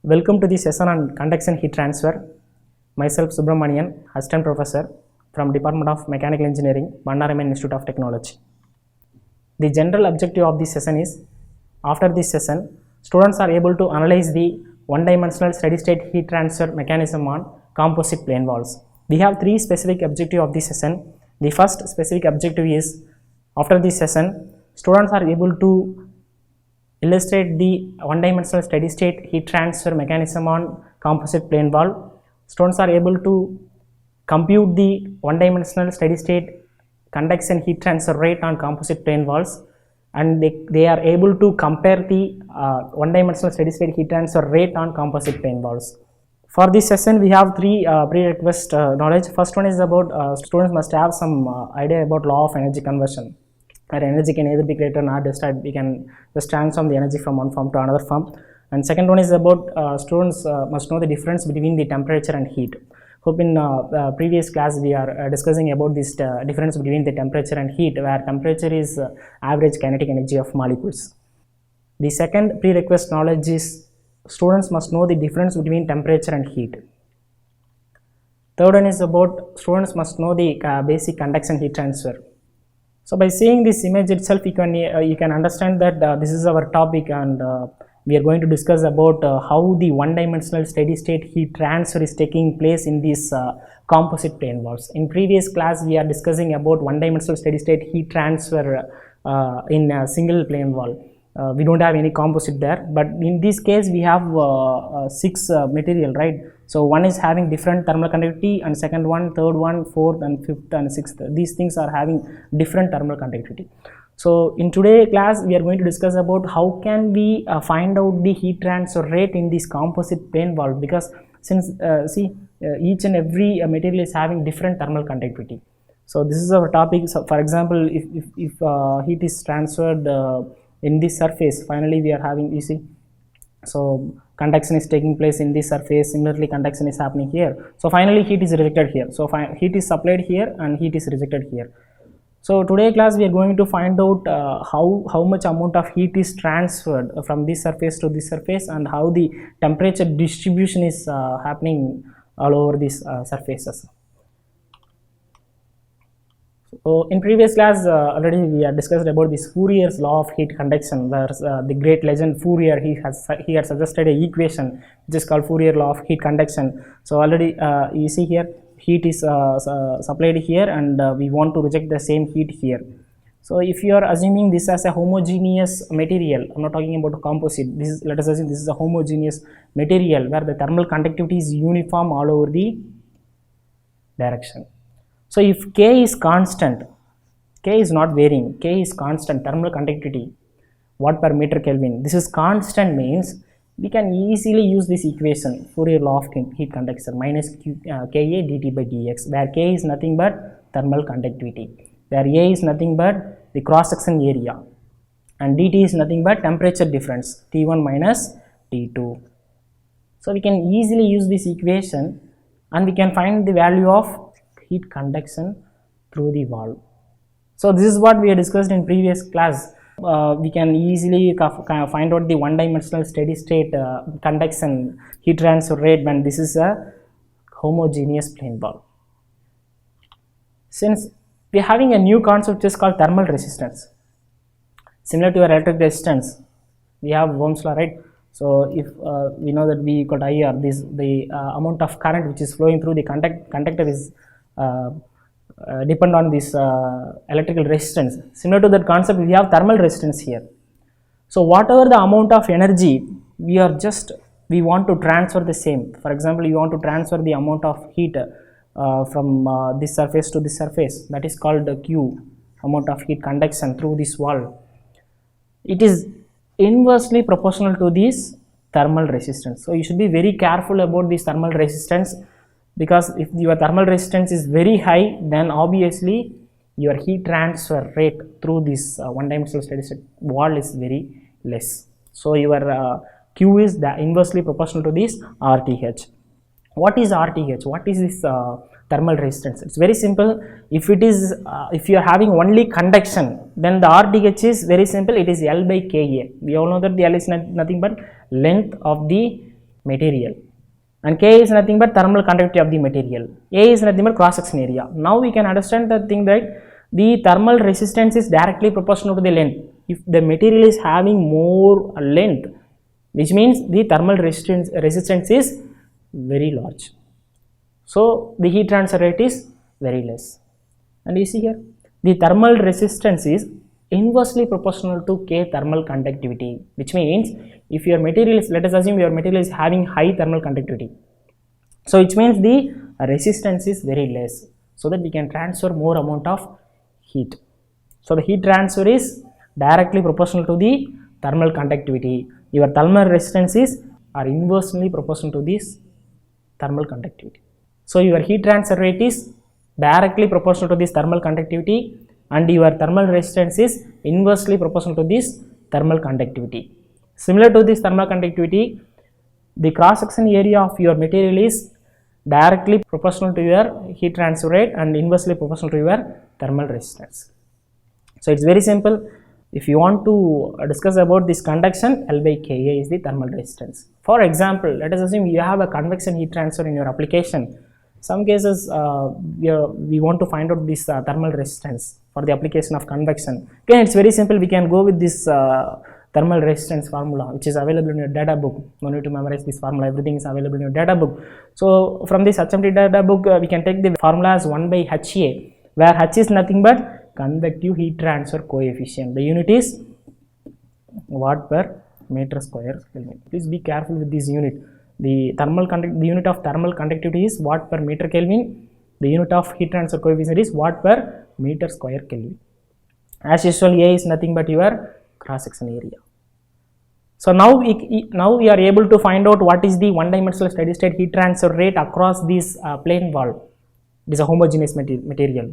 Welcome to the session on conduction heat transfer. Myself Subramanian, Assistant Professor from Department of Mechanical Engineering, Bandaraman Institute of Technology. The general objective of this session is, after this session, students are able to analyze the one-dimensional steady-state heat transfer mechanism on composite plane walls. We have three specific objectives of this session. The first specific objective is, after this session, students are able to illustrate the one-dimensional steady-state heat transfer mechanism on composite plane wall. Students are able to compute the one-dimensional steady-state conduction heat transfer rate on composite plane walls, and they are able to compare the one-dimensional steady-state heat transfer rate on composite plane walls. For this session, we have three prerequisite knowledge. First one is about students must have some idea about law of energy conversion, where energy can either be greater or destroyed. We can just transform the energy from one form to another form. And second one is about students must know the difference between the temperature and heat. Hope in previous class we are discussing about this difference between the temperature and heat, where temperature is average kinetic energy of molecules. The second prerequisite knowledge is students must know the difference between temperature and heat. Third one is about students must know the basic conduction heat transfer. So by seeing this image itself, you can understand that this is our topic, and we are going to discuss about how the one-dimensional steady-state heat transfer is taking place in these composite plane walls. In previous class, we are discussing about one-dimensional steady-state heat transfer in a single plane wall. We don't have any composite there, but in this case we have six material, right? So one is having different thermal conductivity, and second one, third one, fourth and fifth and sixth, these things are having different thermal conductivity. So in today's class we are going to discuss about how can we find out the heat transfer rate in this composite plane wall, because since each and every material is having different thermal conductivity. So this is our topic. So for example, if heat is transferred in this surface, finally we are having, you see, so conduction is taking place in this surface, similarly conduction is happening here. So finally heat is rejected here. So heat is supplied here and heat is rejected here. So today class we are going to find out how much amount of heat is transferred from this surface to this surface, and how the temperature distribution is happening all over these surfaces. So in previous class already we have discussed about this Fourier's law of heat conduction, where the great legend Fourier, he had suggested a equation which is called Fourier law of heat conduction. So already you see here, heat is supplied here, and we want to reject the same heat here. So if you are assuming this as a homogeneous material, I'm not talking about a composite, this is, let us assume this is a homogeneous material where the thermal conductivity is uniform all over the direction. So if K is constant, K is not varying, K is constant, thermal conductivity, watt per meter Kelvin, this is constant, means we can easily use this equation, Fourier law of heat conduction, minus Ka dt by dx, where K is nothing but thermal conductivity, where A is nothing but the cross section area, and dt is nothing but temperature difference, T1 minus T2. So we can easily use this equation and we can find the value of heat conduction through the wall. So this is what we have discussed in previous class. We can easily find out the one-dimensional steady-state conduction heat transfer rate when this is a homogeneous plane wall. Since we are having a new concept which is called thermal resistance, similar to our electric resistance, we have Ohm's law, right? So if we know that V equal to IR, the amount of current which is flowing through the conductor is depend on this electrical resistance. Similar to that concept, we have thermal resistance here. So whatever the amount of energy we want to transfer the same. For example, you want to transfer the amount of heat from this surface to this surface, that is called Q, amount of heat conduction through this wall. It is inversely proportional to this thermal resistance. So you should be very careful about this thermal resistance, because if your thermal resistance is very high, then obviously your heat transfer rate through this one-dimensional steady-state wall is very less. So your Q is inversely proportional to this RTH. What is RTH? What is this thermal resistance? It's very simple. If you are having only conduction, then the RTH is very simple. It is L by Ka. We all know that the L is nothing but length of the material, and K is nothing but thermal conductivity of the material. A is nothing but cross section area. Now we can understand the thing that the thermal resistance is directly proportional to the length. If the material is having more length, which means the thermal resistance is very large, so the heat transfer rate is very less. And you see here, the thermal resistance is inversely proportional to K thermal conductivity, which means if your material is, let us assume your material is having high thermal conductivity, so it means the resistance is very less, so that we can transfer more amount of heat. So the heat transfer is directly proportional to the thermal conductivity. Your thermal resistance is are inversely proportional to this thermal conductivity. So your heat transfer rate is directly proportional to this thermal conductivity, and your thermal resistance is inversely proportional to this thermal conductivity. Similar to this thermal conductivity, the cross section area of your material is directly proportional to your heat transfer rate and inversely proportional to your thermal resistance. So it's very simple. If you want to discuss about this conduction, L by Ka is the thermal resistance. For example, let us assume you have a convection heat transfer in your application. Some cases we want to find out this thermal resistance for the application of convection. Again, it's very simple. We can go with this thermal resistance formula, which is available in your data book. No need to memorize this formula. Everything is available in your data book. So from this HMT data book, we can take the formula as 1 by HA, where H is nothing but convective heat transfer coefficient. The unit is watt per meter square Kelvin. Please be careful with this unit. The unit of thermal conductivity is watt per meter Kelvin. The unit of heat transfer coefficient is watt per meter square Kelvin. As usual, A is nothing but your cross section area. So now we are able to find out what is the one dimensional steady state heat transfer rate across this plane wall. It is a homogeneous material.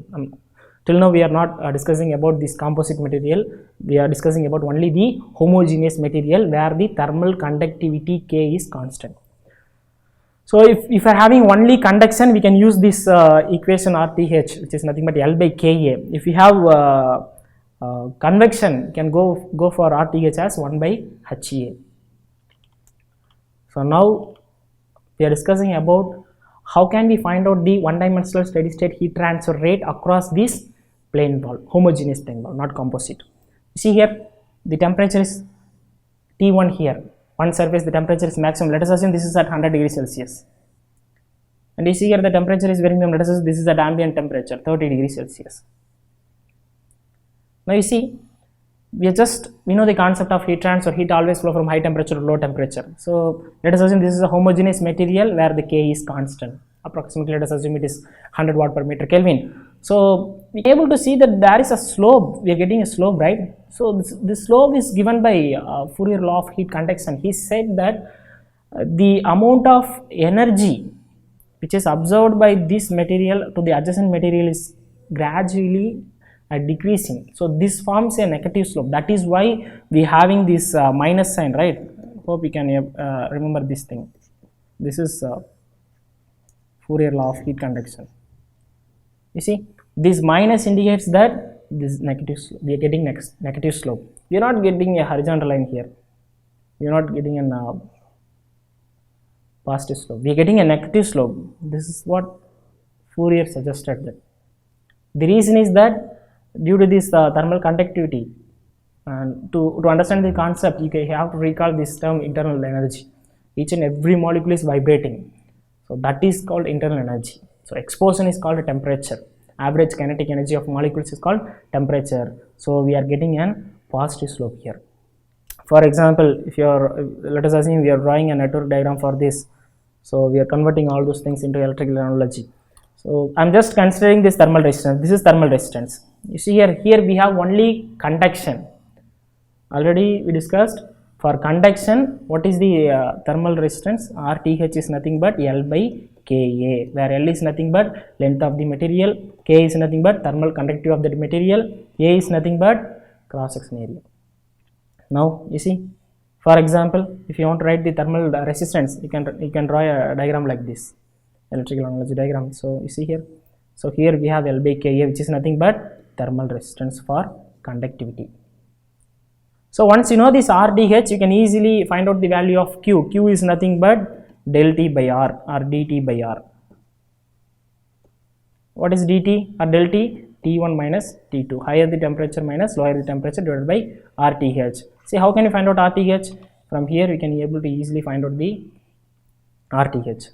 Till now we are not discussing about this composite material. We are discussing about only the homogeneous material where the thermal conductivity K is constant. So if you are having only conduction, we can use this equation RTH, which is nothing but L by Ka. If you have convection, you can go for RTH as 1 by HA. So now we are discussing about how can we find out the one dimensional steady state heat transfer rate across this plane wall, homogeneous plane wall, not composite. You see here, the temperature is T1 here. One surface, the temperature is maximum. Let us assume this is at 100 degrees Celsius. And you see here the temperature is very minimum. Let us assume this is at ambient temperature, 30 degrees Celsius. Now you see, we know the concept of heat transfer. Heat always flow from high temperature to low temperature. So let us assume this is a homogeneous material where the K is constant. Approximately, let us assume it is 100 watt per meter Kelvin. So we are able to see that there is a slope. We are getting a slope, right? So this slope is given by Fourier law of heat conduction. He said that the amount of energy which is absorbed by this material to the adjacent material is gradually decreasing. So this forms a negative slope. That is why we having this minus sign, right? Hope you can remember this thing. This is Fourier law of heat conduction. You see, this minus indicates that this negative slope. We are getting negative slope. We are not getting a horizontal line here. We are not getting a positive slope. We are getting a negative slope. This is what Fourier suggested. That the reason is that due to this thermal conductivity, and to understand the concept, you have to recall this term internal energy. Each and every molecule is vibrating. So that is called internal energy. So expansion is called temperature. Average kinetic energy of molecules is called temperature. So we are getting an positive slope here. For example, if you are, let us assume we are drawing a network diagram for this. So we are converting all those things into electrical analogy. So I'm just considering this thermal resistance. This is thermal resistance. You see here we have only conduction. Already we discussed. For conduction, what is the thermal resistance? RTH is nothing but L by Ka, where L is nothing but length of the material, K is nothing but thermal conductivity of the material, A is nothing but cross section area. Now you see, for example, if you want to write the thermal resistance, you can draw a diagram like this, electrical analogy diagram. So you see here, so here we have L by Ka, which is nothing but thermal resistance for conductivity. So once you know this RTH, you can easily find out the value of Q. Q is nothing but del T by R or dt by R. What is dt or del T? T1 minus T2. Higher the temperature minus lower the temperature divided by RTH. See, how can you find out RTH? From here we can be able to easily find out the RTH.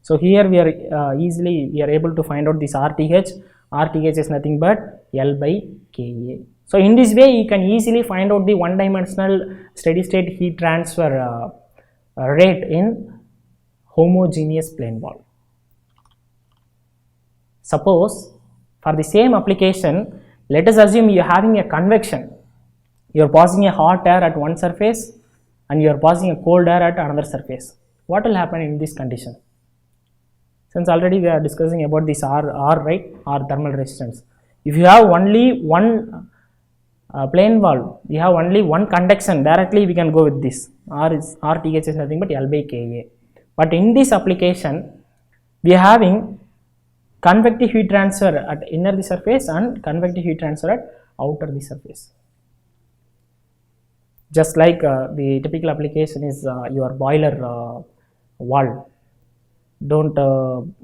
So here we are we are able to find out this RTH. RTH is nothing but L by Ka. So in this way you can easily find out the one dimensional steady state heat transfer rate in homogeneous plane wall. Suppose for the same application, let us assume you are having a convection. You are passing a hot air at one surface and you are passing a cold air at another surface. What will happen in this condition? Since already we are discussing about this R, right, R thermal resistance. If you have only one plane wall, we have only one conduction, directly we can go with this. RTH is nothing but L by Ka. But in this application, we are having convective heat transfer at inner the surface and convective heat transfer at outer the surface. Just like the typical application is your boiler wall. Don't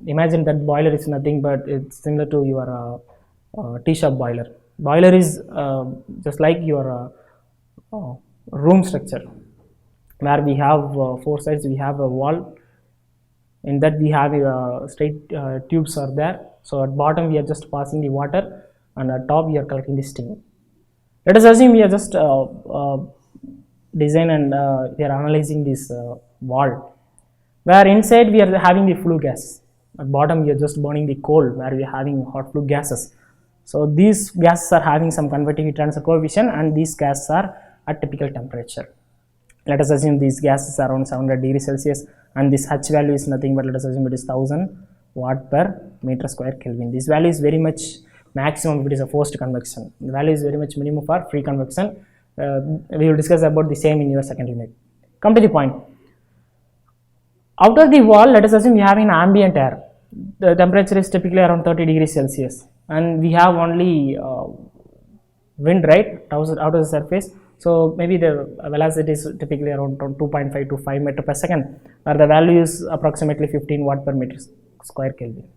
imagine that boiler is nothing but it's similar to your tea shop boiler. Boiler is just like your room structure, where we have four sides. We have a wall. In that we have straight tubes are there. So at bottom we are just passing the water, and at top we are collecting the steam. Let us assume we are just design and we are analyzing this wall, where inside we are having the flue gas. At bottom we are just burning the coal, where we are having hot flue gases. So these gases are having some convective heat transfer coefficient, and these gases are at typical temperature. Let us assume these gases are around 700 degrees Celsius, and this H value is nothing but, let us assume it is 1000 watt per meter square Kelvin. This value is very much maximum if it is a forced convection. The value is very much minimum for free convection. We will discuss about the same in your second unit. Come to the point. Outer the wall, let us assume we have an ambient air. The temperature is typically around 30 degrees Celsius, and we have only wind, right, out of the surface. So maybe the velocity is typically around 2.5 to 5 meter per second, where the value is approximately 15 watt per meter square Kelvin,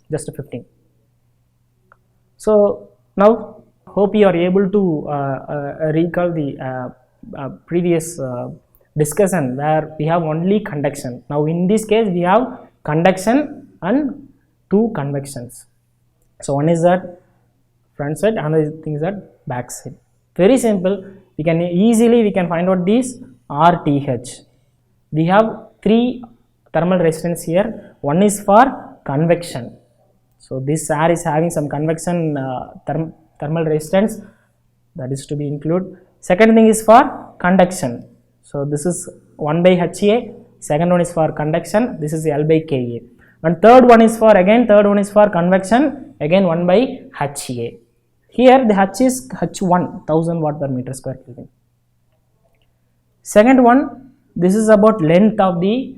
just 15. So now hope you are able to recall the previous discussion, where we have only conduction. Now in this case we have conduction and two convections. So one is that front side, another thing is that back side. Very simple. We can find out this RTH. We have three thermal resistance here. One is for convection. So this air is having some convection thermal resistance, that is to be included. Second thing is for conduction. So this is 1 by HA. Second one is for conduction. This is L by Ka. And third one is for convection. Again 1 by HA. Here the H is H1, 1000 watt per meter square Kelvin. Second one, this is about length of the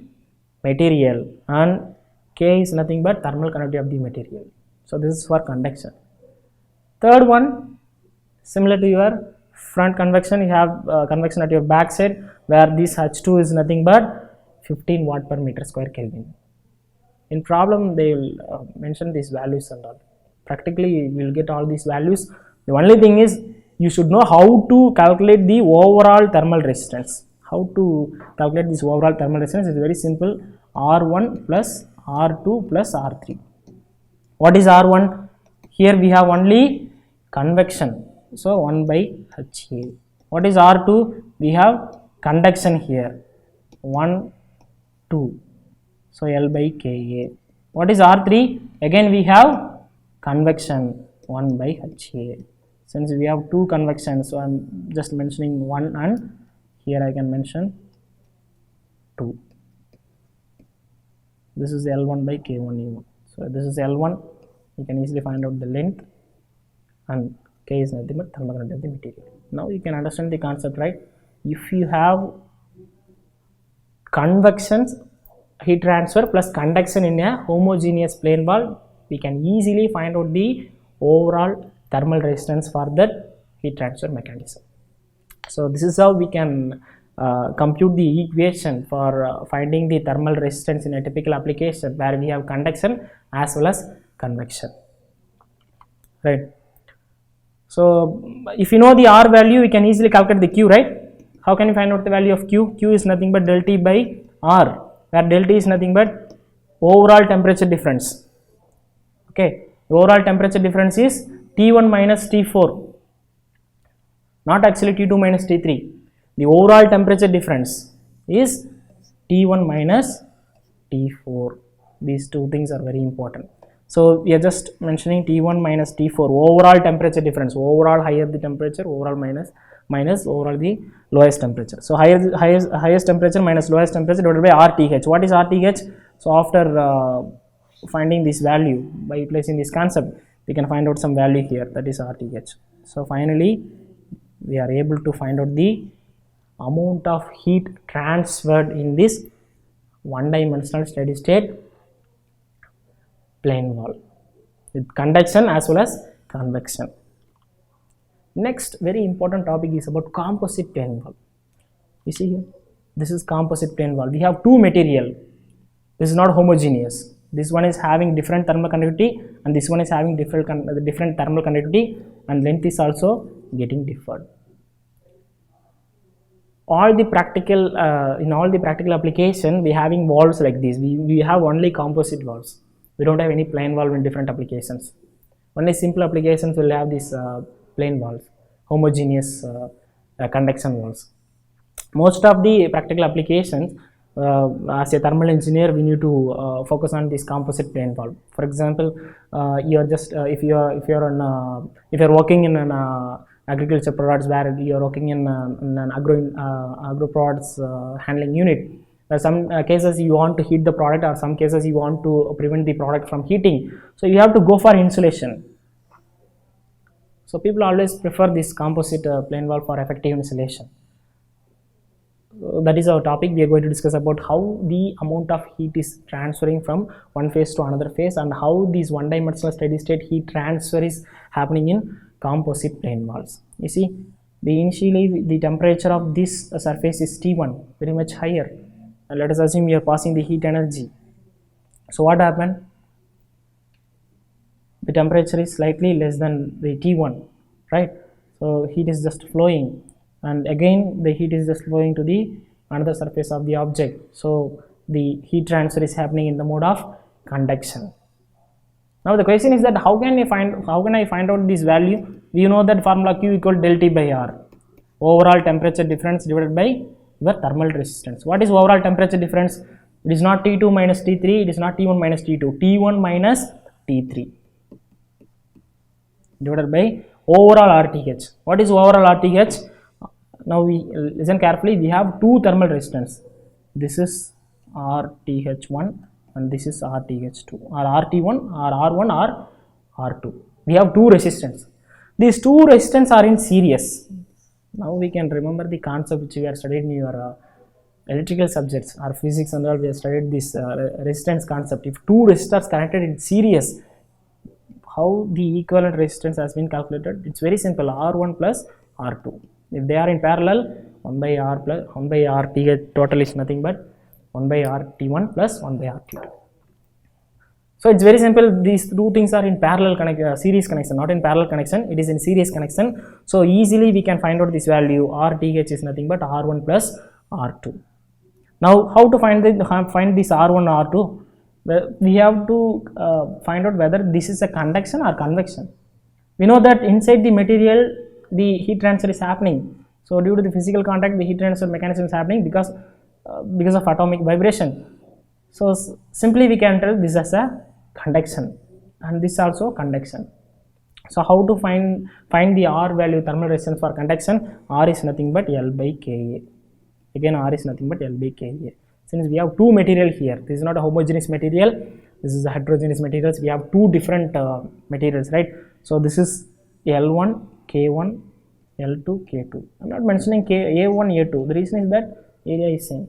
material, and K is nothing but thermal conductivity of the material. So this is for conduction. Third one, similar to your front convection, you have convection at your back side, where this H2 is nothing but 15 watt per meter square Kelvin. In problem they will mention these values and all. Practically you will get all these values. The only thing is you should know how to calculate the overall thermal resistance. How to calculate this overall thermal resistance is very simple. R1 plus R2 plus R3. What is R1? Here we have only convection, so 1 by HA. What is R2? We have conduction here, 1, 2, so L by Ka. What is R3? Again we have convection, 1 by HA. Since we have two convections, so I am just mentioning 1, and here I can mention 2. This is L1 by K1E1. So this is L1. You can easily find out the length, and K is nothing but thermal conductivity of the material. Now you can understand the concept, right? If you have convections, heat transfer plus conduction in a homogeneous plane wall, we can easily find out the overall thermal resistance for that heat transfer mechanism. So this is how we can compute the equation for finding the thermal resistance in a typical application where we have conduction as well as convection, right? So if you know the R value, we can easily calculate the Q, right? How can you find out the value of Q? Q is nothing but del T by R, where del T is nothing but overall temperature difference. Okay, the overall temperature difference is T1 minus T4, not actually T2 minus T3. The overall temperature difference is T1 minus T4. These two things are very important. So we are just mentioning T1 minus T4, overall temperature difference. Overall higher the temperature, overall minus overall the lowest temperature. So highest temperature minus lowest temperature divided by RTH. What is RTH? So after finding this value by placing this concept, we can find out some value here, that is RTH. So finally we are able to find out the amount of heat transferred in this one-dimensional steady state plane wall with conduction as well as convection. Next very important topic is about composite plane wall. You see here, this is composite plane wall. We have two material. This is not homogeneous. This one is having different thermal conductivity and this one is having different thermal conductivity, and length is also getting differed. All the practical in all the practical application, we having valves like this. We have only composite valves. We don't have any plane valve in different applications. Only simple applications will have these plane valves, homogeneous conduction valves. Most of the practical applications, as a thermal engineer, we need to focus on this composite plane valve. For example, you are just if you are working in an agriculture products where you are working in an agro products handling unit. Some cases you want to heat the product, or some cases you want to prevent the product from heating. So you have to go for insulation. So people always prefer this composite plane valve for effective insulation. That is our topic. We are going to discuss about how the amount of heat is transferring from one phase to another phase, and how this one-dimensional steady state heat transfer is happening in composite plane valves. You see, initially the temperature of this surface is T1, very much higher, and let us assume you are passing the heat energy. So what happened? The temperature is slightly less than the T1, right? So heat is just flowing, and again the heat is just flowing to the another surface of the object. So the heat transfer is happening in the mode of conduction. Now the question is that how can I find out this value? We know that formula Q equal del T by R, overall temperature difference divided by your thermal resistance. What is overall temperature difference? It is not T2 minus T3, it is not T1 minus T2, T1 minus T3 divided by overall RTH. What is overall RTH? Now we listen carefully. We have two thermal resistance. This is RTH1 and this is RTH2, or RT1 or R1 or R2. We have two resistance. These two resistance are in series. Now we can remember the concept which we have studied in your electrical subjects or physics and all. We have studied this resistance concept. If two resistors connected in series, how the equivalent resistance has been calculated? It's very simple, R1 plus R2. If they are in parallel, 1 by R plus 1 by RT total is nothing but 1 by RT1 plus 1 by RT2. So it's very simple. These two things are in parallel series connection, not in parallel connection. It is in series connection. So easily we can find out this value. RTH is nothing but R1 plus R2. Now how to find this R1 R2? Well, we have to find out whether this is a conduction or convection. We know that inside the material the heat transfer is happening. So due to the physical contact, the heat transfer mechanism is happening because of atomic vibration. So simply we can tell this as a conduction, and this also conduction. So how to find the R value, thermal resistance for conduction? R is nothing but L by Ka. Again R is nothing but L by Ka. Since we have two material here, this is not a homogeneous material, this is a heterogeneous materials. We have two different materials, right? So this is L1, K1, L2, K2. I'm not mentioning A1, A2. The reason is that area is same.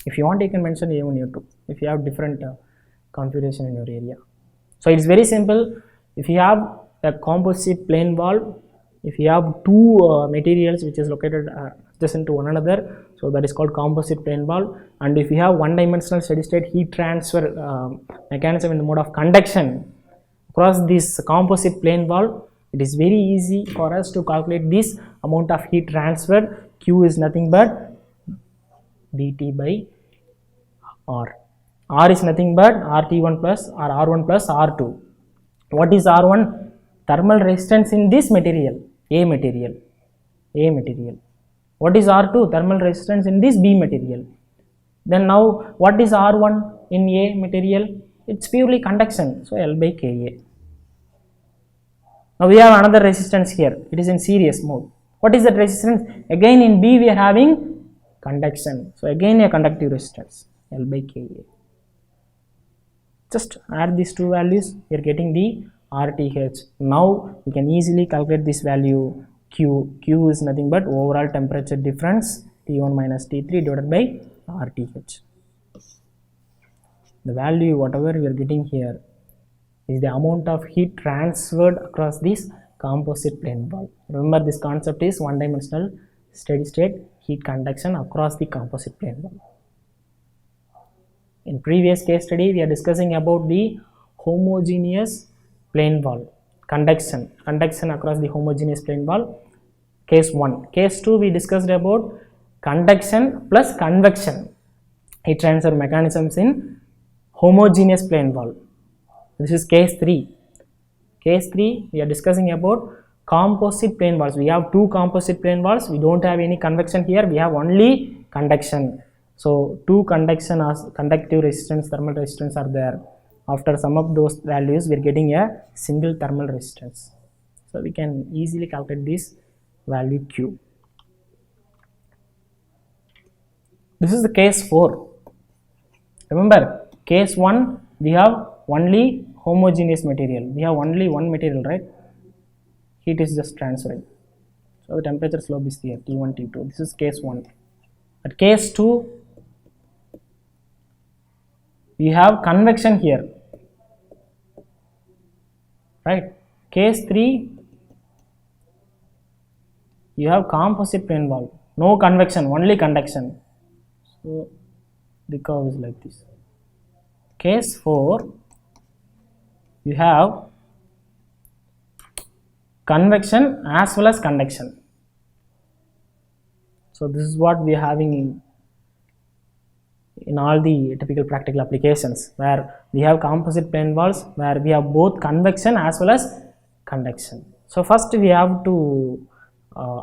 If you want, you can mention A1, A2 if you have different configuration in your area. So it's very simple. If you have a composite plane valve, if you have two materials which is located adjacent to one another, so that is called composite plane wall. And if you have one dimensional steady state heat transfer mechanism in the mode of conduction across this composite plane wall, it is very easy for us to calculate this amount of heat transfer. Q is nothing but dt by R. R is nothing but RT1 plus or R1 plus R2. What is R1? Thermal resistance in this material, A material. What is R2? Thermal resistance in this B material. Then now what is R1 in A material? It's purely conduction, so L by Ka. Now we have another resistance here, it is in series mode. What is that resistance? Again in B we are having conduction, so again a conductive resistance, L by Ka. Just add these two values, we are getting the RTH. Now we can easily calculate this value Q. Q is nothing but overall temperature difference T1 minus T3 divided by RTH. The value whatever we are getting here is the amount of heat transferred across this composite plane wall. Remember, this concept is one dimensional steady state heat conduction across the composite plane wall. In previous case study we are discussing about the homogeneous plane wall, conduction across the homogeneous plane wall, case 1. Case 2 we discussed about conduction plus convection heat transfer mechanisms in homogeneous plane wall. This is case 3. Case 3 we are discussing about composite plane walls. We have two composite plane walls, we don't have any convection here, we have only conduction. So two conduction as conductive resistance, thermal resistance are there. After sum of those values we are getting a single thermal resistance. So we can easily calculate this value Q. This is the case 4. Remember, case 1 we have only homogeneous material, we have only one material, right? Heat is just transferring, so the temperature slope is here T1 T2. This is case 1. At case 2 we have convection here, right? Case 3 you have composite plane wall, no convection, only conduction, so the curve is like this. Case 4 you have convection as well as conduction. So this is what we are having in all the typical practical applications, where we have composite plane walls where we have both convection as well as conduction. So first we have to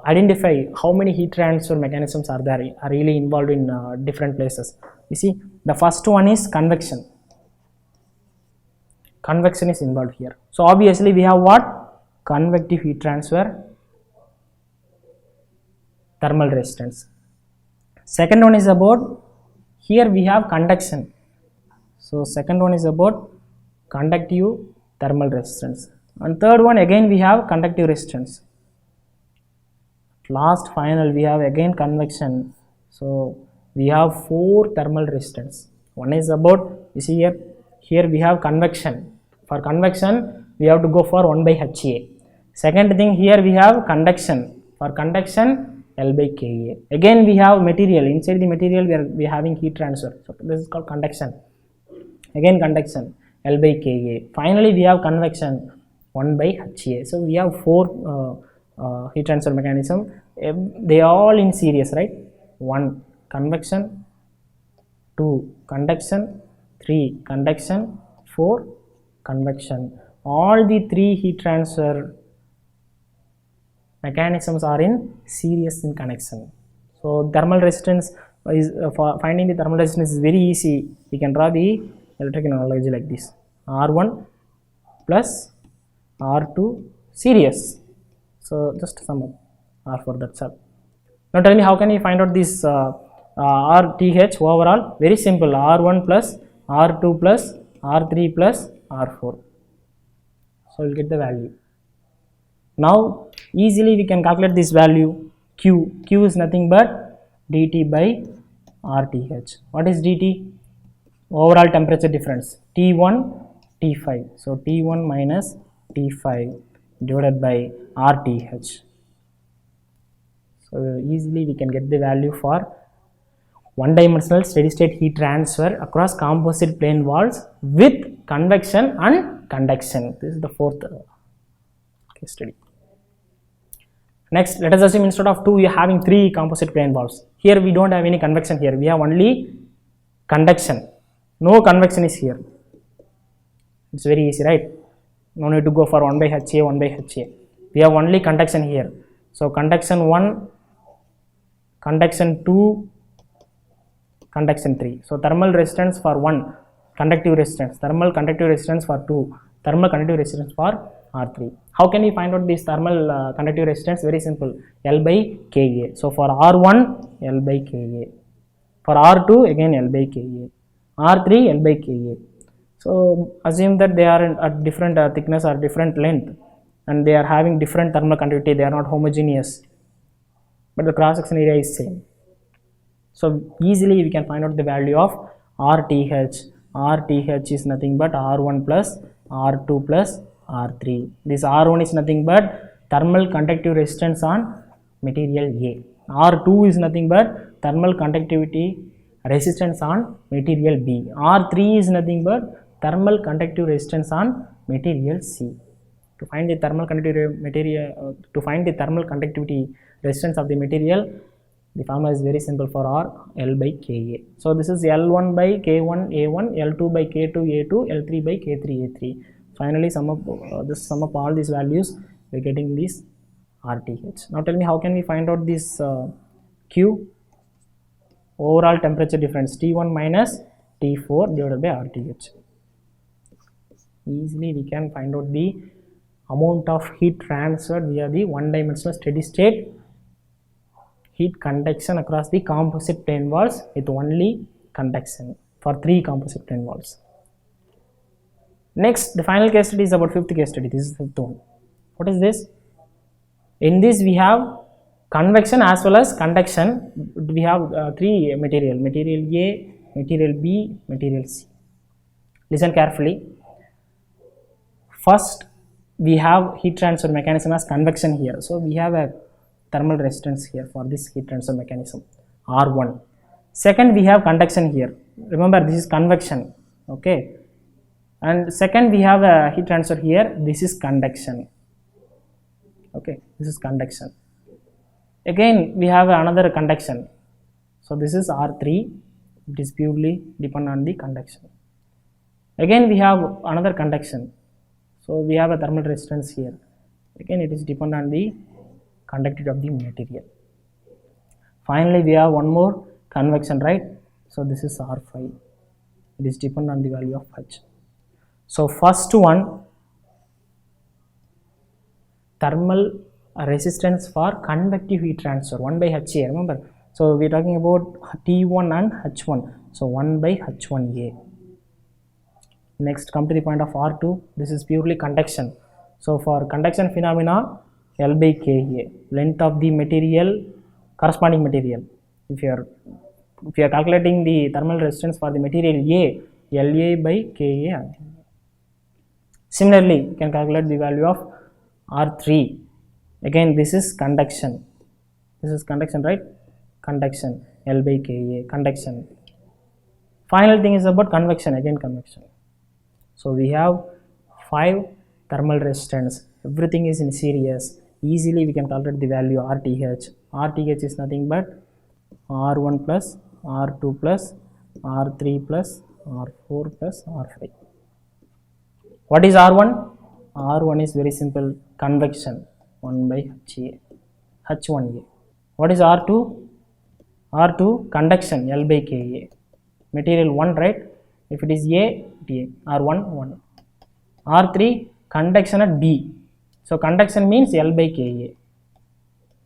identify how many heat transfer mechanisms are there, are really involved in different places. You see, the first one is convection. Convection is involved here. So obviously we have what? Convective heat transfer, thermal resistance. Second one is about, here we have conduction. So second one is about conductive thermal resistance. And third one again we have conductive resistance. Last final we have again convection. So we have 4 thermal resistance. One is about, you see here we have convection. For convection we have to go for 1 by HA. Second thing, here we have conduction. For conduction L by Ka. Again we have material, inside the material we are having heat transfer. So this is called conduction. Again conduction L by Ka. Finally we have convection 1 by HA. So we have 4 heat transfer mechanism. They are all in series, right? 1 convection, 2 conduction, 3 conduction, 4 convection. All the 3 heat transfer mechanisms are in series in connection. So thermal resistance is for finding the thermal resistance is very easy. We can draw the electrical analogy like this: R1 plus R2 series. So just sum up R4, that's all. Now tell me, how can you find out this RTH overall? Very simple: R1 plus R2 plus R3 plus R4. So we'll get the value. Now easily we can calculate this value Q. Q is nothing but dt by RTH. What is dt? Overall temperature difference T1 T5. So T1 minus T5 divided by RTH. So easily we can get the value for one-dimensional steady-state heat transfer across composite plane walls with convection and conduction. This is the fourth case study. Next, let us assume instead of 2 we are having 3 composite plane walls. Here we don't have any convection here, we have only conduction. No convection is here. It's very easy, right? No need to go for 1 by HA, 1 by HA. We have only conduction here. So conduction 1, conduction 2, conduction 3. So thermal resistance for 1, conductive resistance, thermal conductive resistance for 2, thermal conductive resistance for R3. How can we find out this thermal conductive resistance? Very simple, L by Ka. So for R1, L by Ka. For R2, again L by Ka. R3, L by Ka. So assume that they are at different thickness or different length, and they are having different thermal conductivity, they are not homogeneous, but the cross section area is same. So easily we can find out the value of RTH. RTH is nothing but R1 plus R2 plus R3. This R1 is nothing but thermal conductive resistance on material A. R2 is nothing but thermal conductivity resistance on material B. R3 is nothing but thermal conductive resistance on material C. To find the thermal conductivity resistance of the material, the formula is very simple for R, L by Ka. So this is L1 by K1 A1, L2 by K2 A2, L3 by K3 A3. Finally, sum up all these values, we are getting this RTH. Now tell me, how can we find out this Q? Overall temperature difference, T1 minus T4 divided by RTH. Easily we can find out the amount of heat transferred via the one-dimensional steady state heat conduction across the composite plane walls with only conduction for 3 composite plane walls. Next, the final case study is about 5th case study. This is the 5th one. What is this? In this we have convection as well as conduction. We have 3 material A, material B, material C. Listen carefully. First, we have heat transfer mechanism as convection here. So we have a thermal resistance here for this heat transfer mechanism, R1. Second, we have conduction here. Remember, this is convection, okay? And second, we have a heat transfer here. This is conduction, okay? This is conduction. Again, we have another conduction. So this is R3. It is purely depend on the conduction. Again, we have another conduction. So we have a thermal resistance here. Again, it is depend on the conductivity of the material. Finally, we have one more convection, right? So this is R5. It is depend on the value of H. So first one, thermal resistance for convective heat transfer, 1 by HA, remember? So we are talking about T1 and H1. So 1 by H1A. Next, come to the point of R2. This is purely conduction. So for conduction phenomena, L by Ka, length of the material, corresponding material. If you are calculating the thermal resistance for the material A, La by Ka. Similarly, you can calculate the value of R3. Again, this is conduction. This is conduction, right? Conduction, L by Ka, conduction. Final thing is about convection, again convection. So we have 5 thermal resistance. Everything is in series. Easily we can calculate the value RTH. RTH is nothing but R1 plus R2 plus R3 plus R4 plus R5. What is R1? R1 is very simple, convection, 1 by HA, H1A. What is R2? R2, conduction, L by Ka. Material 1, right? If it is A, R1, 1. R3, conduction at B. So conduction means L by Ka.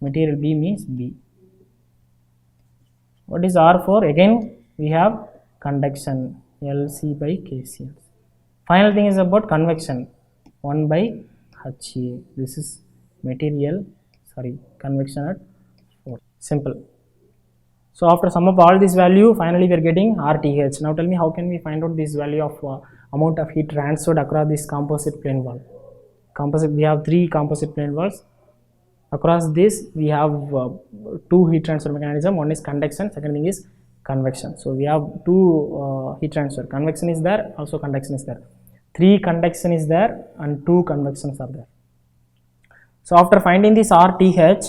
Material B means B. What is R4? Again we have conduction, Lc by Kc. Final thing is about convection, 1 by HA. This is material, convection at 4. Simple. So after sum up all this value, finally we are getting RTH. Now tell me, how can we find out this value of amount of heat transferred across this composite plane wall? We have 3 composite plane walls. Across this we have two heat transfer mechanism. One is conduction, second thing is convection. So we have two heat transfer. Convection is there, also conduction is there. 3 conduction is there and 2 convections are there. So after finding this RTH,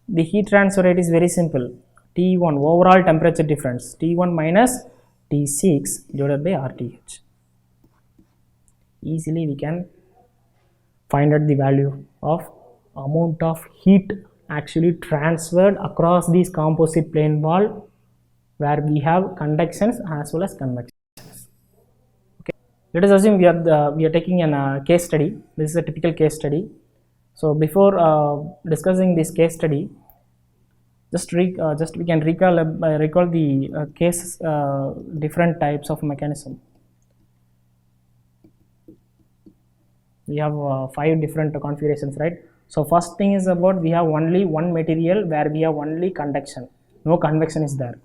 the heat transfer rate is very simple. T1 overall temperature difference, T1 minus T6 divided by RTH. Easily we can find out the value of amount of heat actually transferred across this composite plane wall where we have conductions as well as convections. Okay, let us assume we are taking a case study. This is a typical case study. So before discussing this case study, just we can recall the case different types of mechanism. We have 5 different configurations, right? So first thing is about we have only one material where we have only conduction, no convection is there.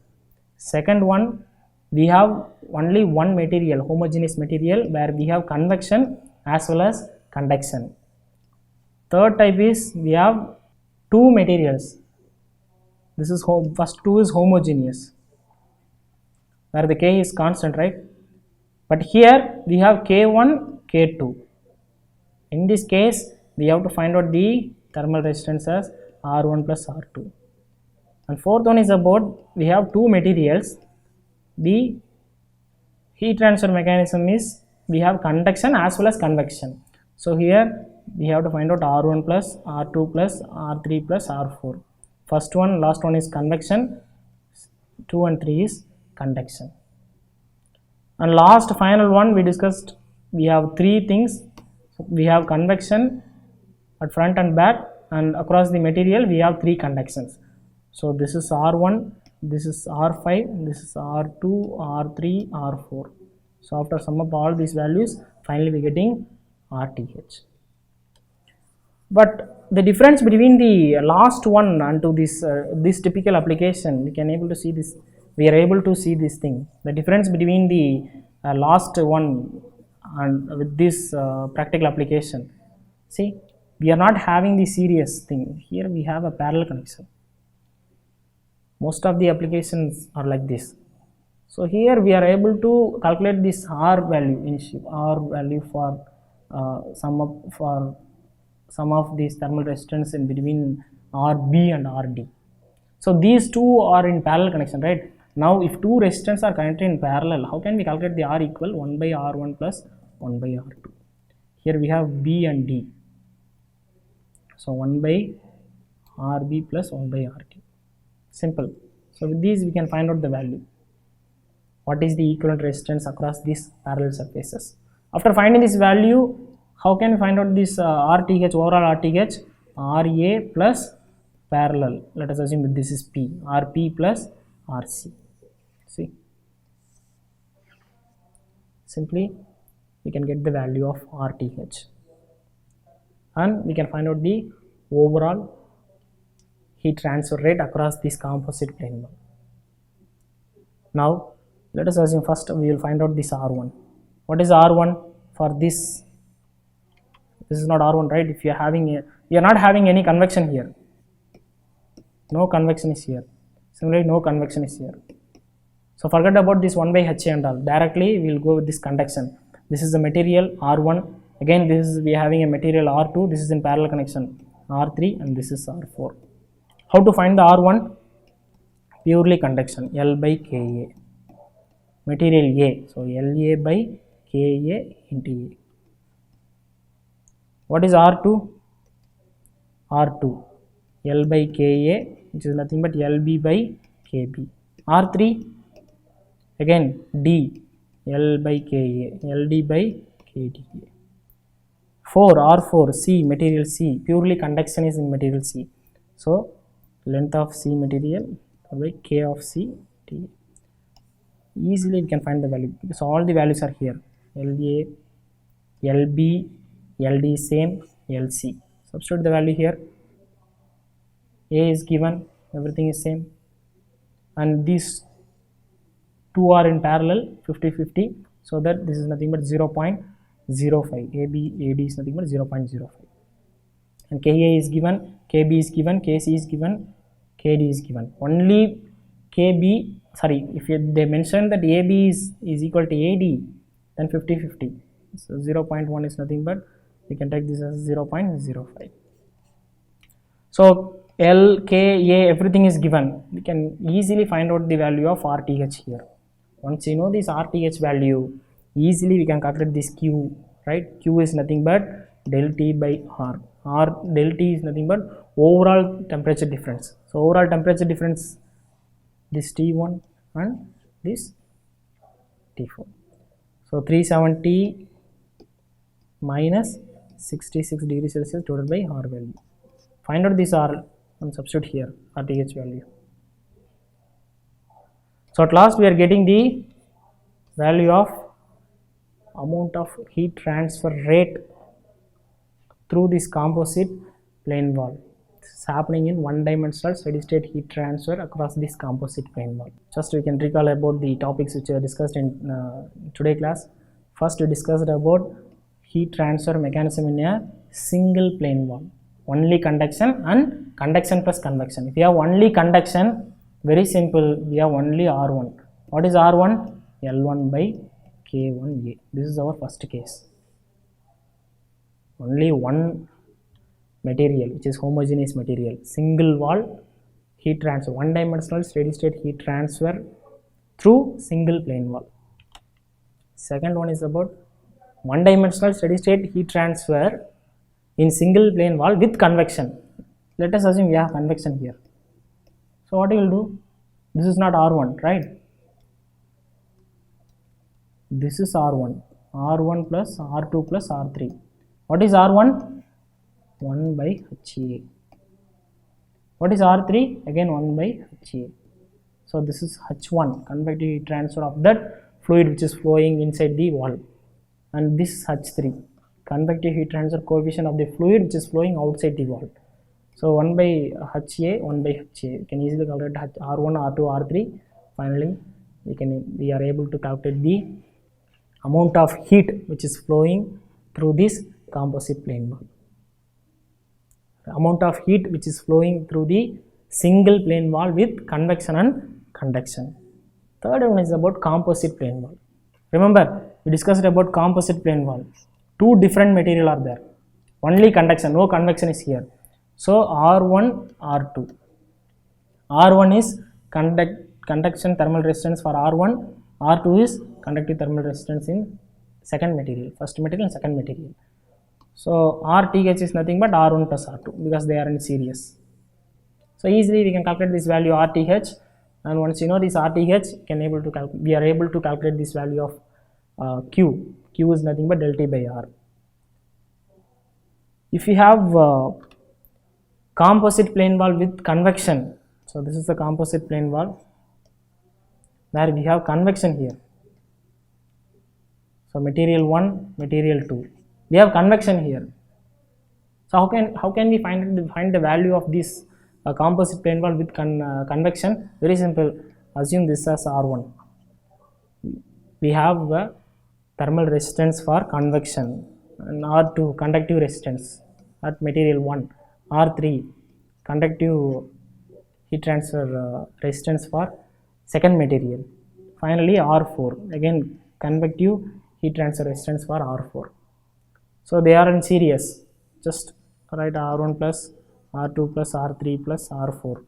Second one, we have only one material, homogeneous material, where we have convection as well as conduction. Third type is we have two materials. This is first two is homogeneous, where the K is constant, right? But here we have K1, K2. In this case, we have to find out the thermal resistance as R1 plus R2. And fourth one is about we have two materials. The heat transfer mechanism is we have conduction as well as convection. So here we have to find out R1 plus R2 plus R3 plus R4. First one, last one is convection, 2 and 3 is conduction. And last final one we discussed, we have 3 things. We have convection at front and back, and across the material we have 3 conductions. So this is R1, this is R5, this is R2, R3, R4. So after sum up all these values, finally we are getting RTH. But the difference between the last one and to this typical application, we are able to see this thing. The difference between the last one and with this practical application. See, we are not having the series thing. Here we have a parallel connection. Most of the applications are like this. So here we are able to calculate this R value for some of these thermal resistance in between RB and RD. So these two are in parallel connection, right? Now if two resistors are connected in parallel, how can we calculate the R equal 1 by R1 plus 1 by R2? Here we have B and D. So 1 by RB plus 1 by RD. Simple. So with these we can find out the value. What is the equivalent resistance across these parallel surfaces? After finding this value, how can we find out this RTH, overall RTH? RA plus parallel. Let us assume that this is P. RP plus RC. See, simply we can get the value of RTH, and we can find out the overall heat transfer rate across this composite plane wall. Now let us assume first we will find out this R1. What is R1 for this? This is not R1, right? If you are not having any convection here, no convection is here. Similarly, no convection is here. So forget about this 1 by HA and all. Directly we will go with this conduction. This is the material R1. Again, we are having a material R2. This is in parallel connection R3, and this is R4. How to find the R1? Purely conduction, L by Ka. Material A, so La by Ka into A. What is R2? R2, L by Ka, which is nothing but Lb by Kb. R3, again D, L by Ka, Ld by Kda. 4, R4, C, material C, purely conduction is in material C. So length of C material by K of C T. Easily we can find the value because all the values are here. La, Lb, Ld same, Lc. Substitute the value here. A is given, everything is same, and these two are in parallel 50-50, so that this is nothing but 0.05. AB AD is nothing but 0.05. and Ka is given, Kb is given, Kc is given, Kd is given. Only Kb, sorry, if they mention that AB is equal to AD, then 50-50. So 0.1 is nothing but we can take this as 0.05. So L, K, A, everything is given. We can easily find out the value of RTH here. Once you know this RTH value, easily we can calculate this Q, right? Q is nothing but del T by R. R del T is nothing but overall temperature difference. So overall temperature difference, this T1 and this T4. So 370 minus 66 degrees Celsius divided by R value. Find out this R and substitute here RTH value. So at last we are getting the value of amount of heat transfer rate through this composite plane wall. This is happening in one-dimensional steady-state heat transfer across this composite plane wall. Just we can recall about the topics which are discussed in today's class. First we discussed about heat transfer mechanism in a single plane wall. Only conduction and conduction plus convection. If you have only conduction, very simple, we have only R1. What is R1? L1 by K1A. This is our first case. Only one material, which is homogeneous material, single wall heat transfer, one-dimensional steady-state heat transfer through single plane wall. Second one is about one-dimensional steady-state heat transfer in single plane wall with convection. Let us assume we have convection here. So what you will do? This is not R1, right? This is R1. R1 plus R2 plus R3. What is R1? 1 by HA. What is R3? Again 1 by HA. So this is H1, convective heat transfer of that fluid which is flowing inside the wall. And this is H3, convective heat transfer coefficient of the fluid which is flowing outside the wall. So 1 by HA, 1 by HA. You can easily calculate R1, R2, R3. Finally, we are able to calculate the amount of heat which is flowing through this composite plane wall. The amount of heat which is flowing through the single plane wall with convection and conduction. Third one is about composite plane wall. Remember, we discussed about composite plane wall. Two different material are there. Only conduction, no convection is here. So R1, R2. R1 is conduction thermal resistance for R1. R2 is conductive thermal resistance in second material, first material and second material. So RTH is nothing but R1 plus R2 because they are in series. So easily we can calculate this value RTH, and once you know this RTH, we are able to calculate this value of Q. Q is nothing but del T by R. If you have composite plane wall with convection, so this is the composite plane wall where we have convection here. So material 1, material 2, we have convection here. So how can we find the value of this composite plane wall with convection? Very simple. Assume this as R1. We have thermal resistance for convection, and R2 conductive resistance at material 1, R3 conductive heat transfer resistance for second material. Finally R4 again convective heat transfer resistance for R4. So they are in series. Just write R1 plus R2 plus R3 plus R4.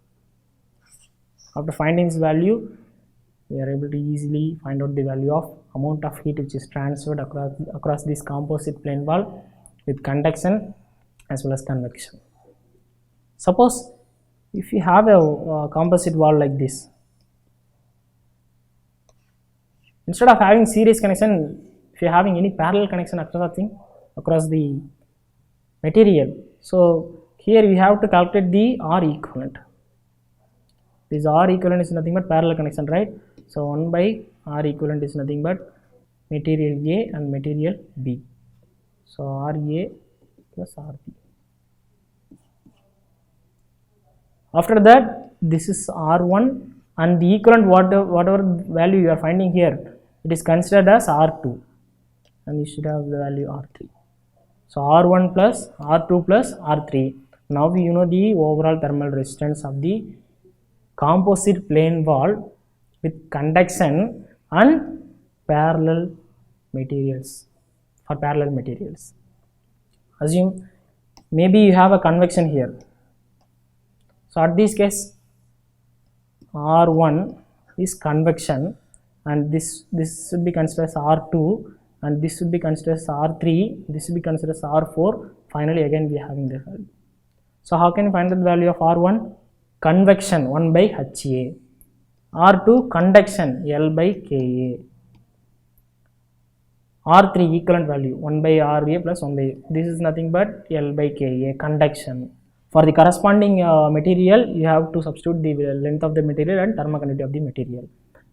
After finding this value, we are able to easily find out the value of amount of heat which is transferred across this composite plane wall with conduction as well as convection. Suppose if you have a composite wall like this, instead of having series connection, if you are having any parallel connection across the material, so here we have to calculate the R equivalent. This R equivalent is nothing but parallel connection, right? So 1 by R equivalent is nothing but material A and material B. So RA plus RB. After that, this is R1, and the equivalent whatever value you are finding here, it is considered as R2, and you should have the value R3. So R1 plus R2 plus R3. Now you know the overall thermal resistance of the composite plane wall with conduction and parallel materials. For parallel materials, assume maybe you have a convection here. So at this case, R1 is convection, and this should be considered as R2, and this should be considered as R3, this should be considered as R4. Finally again we are having the value. So how can you find the value of R1? Convection 1 by HA. R2 conduction L by Ka. R3 equivalent value 1 by RA plus 1 by, this is nothing but L by Ka, conduction. For the corresponding material, you have to substitute the length of the material and thermal conductivity of the material.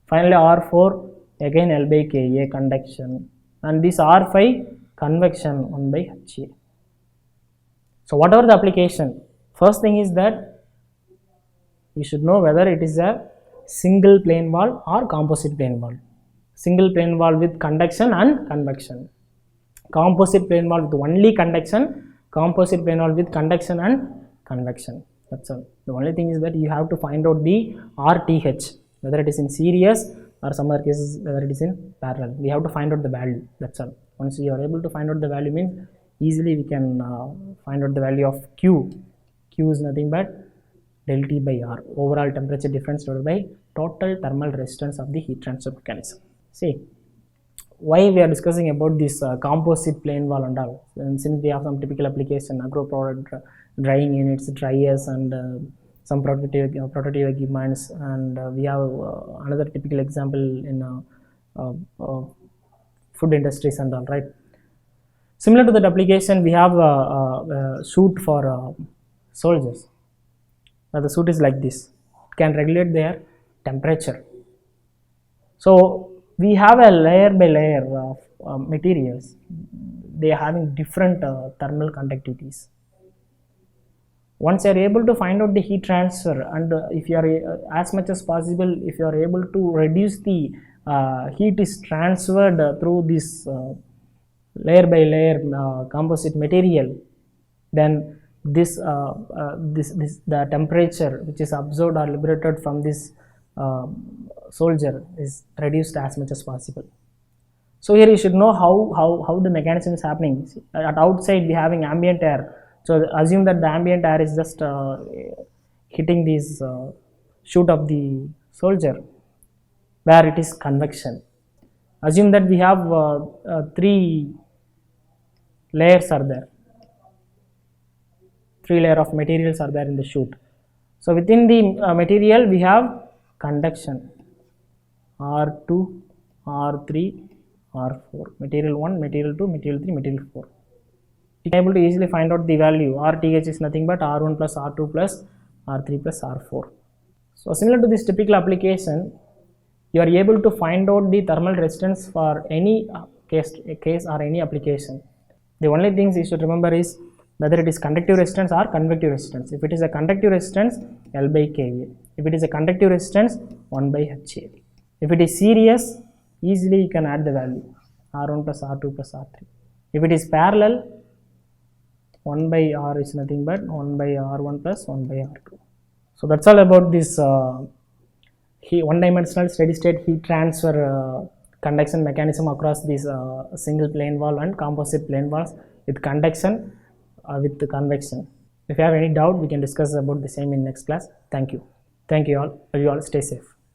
Finally R4 again L by Ka, conduction, and this R5 convection 1 by HA. So whatever the application, first thing is that you should know whether it is a single plane wall or composite plane wall. Single plane wall with conduction and convection, composite plane wall with only conduction, composite plane wall with conduction and convection. That's all. The only thing is that you have to find out the RTH, whether it is in series or some other cases whether it is in parallel. We have to find out the value. That's all. Once you are able to find out the value, means easily we can find out the value of Q. Q is nothing but del T by R, overall temperature difference divided by total thermal resistance of the heat transfer mechanism. See, why we are discussing about this composite plane wall and all, and since we have some typical application, agro product drying units, dryers, and some protective equipments, and we have another typical example in food industries and all, right? Similar to that application, we have a suit for soldiers. Now the suit is like this, it can regulate their temperature. So we have a layer by layer of materials. They are having different thermal conductivities. Once you are able to find out the heat transfer, and if you are as much as possible, if you are able to reduce the heat is transferred through this layer by layer composite material, then this the temperature which is absorbed or liberated from this soldier is reduced as much as possible. So here you should know how the mechanism is happening. At outside we having ambient air, so assume that the ambient air is just hitting this chute of the soldier where it is convection. Assume that we have 3 layers are there, 3 layers of materials are there in the chute. So within the material we have conduction R2, R3, R4, material 1, material 2, material 3, material 4. You can able to easily find out the value. RTH is nothing but R1 plus R2 plus R3 plus R4. So similar to this typical application, you are able to find out the thermal resistance for any case or any application. The only things you should remember is whether it is conductive resistance or convective resistance. If it is a conductive resistance, L by Ka. If it is a conductive resistance, 1 by HA. If it is series, easily you can add the value R1 plus R2 plus R3. If it is parallel, 1 by R is nothing but 1 by R1 plus 1 by R2. So that's all about this one-dimensional steady-state heat transfer conduction mechanism across these single plane wall and composite plane walls with conduction with the convection. If you have any doubt, we can discuss about the same in next class. Thank you. Thank you all. You all stay safe.